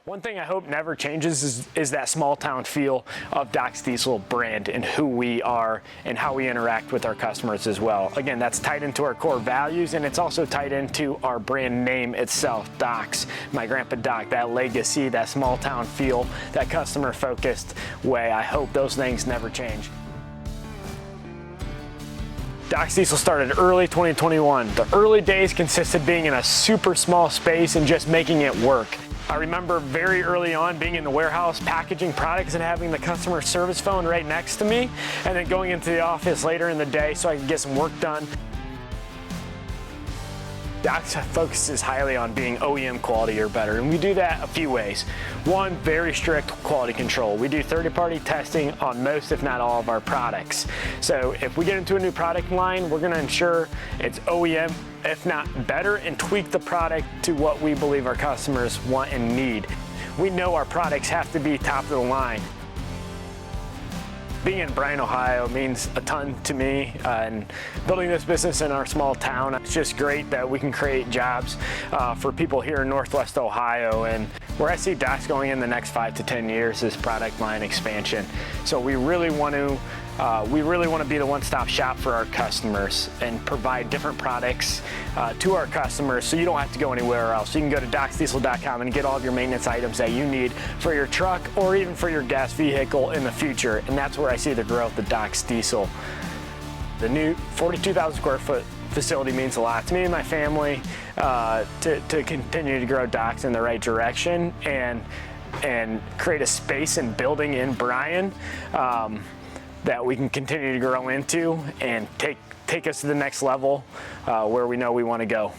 One thing I hope never changes is that small town feel of Doc's Diesel brand and who we are and how we interact with our customers as well. Again, that's tied into our core values, and it's also tied into our brand name itself, Doc's. My Grandpa Doc, that legacy, that small town feel, that customer focused way. I hope those things never change. Doc's Diesel started early 2021. The early days consisted being in a super small space and just making it work. I remember very early on being in the warehouse, packaging products and having the customer service phone right next to me, and then going into the office later in the day so I could get some work done. Doc's focuses highly on being OEM quality or better, and we do that a few ways. One, very strict quality control. We do third-party testing on most, if not all, of our products. So if we get into a new product line, we're gonna ensure it's OEM, if not better, and tweak the product to what we believe our customers want and need. We know our products have to be top of the line. Being in Bryan, Ohio means a ton to me, and building this business in our small town, it's just great that we can create jobs for people here in Northwest Ohio. And where I see Doc's going in the next 5 to 10 years is product line expansion. So we really want to be the one-stop shop for our customers and provide different products to our customers so you don't have to go anywhere else. You can go to docsdiesel.com and get all of your maintenance items that you need for your truck or even for your gas vehicle in the future. And that's where I see the growth of Doc's Diesel. The new 42,000 square foot facility means a lot to me and my family to continue to grow Doc's in the right direction and create a space and building in Bryan that we can continue to grow into and take us to the next level where we know we want to go.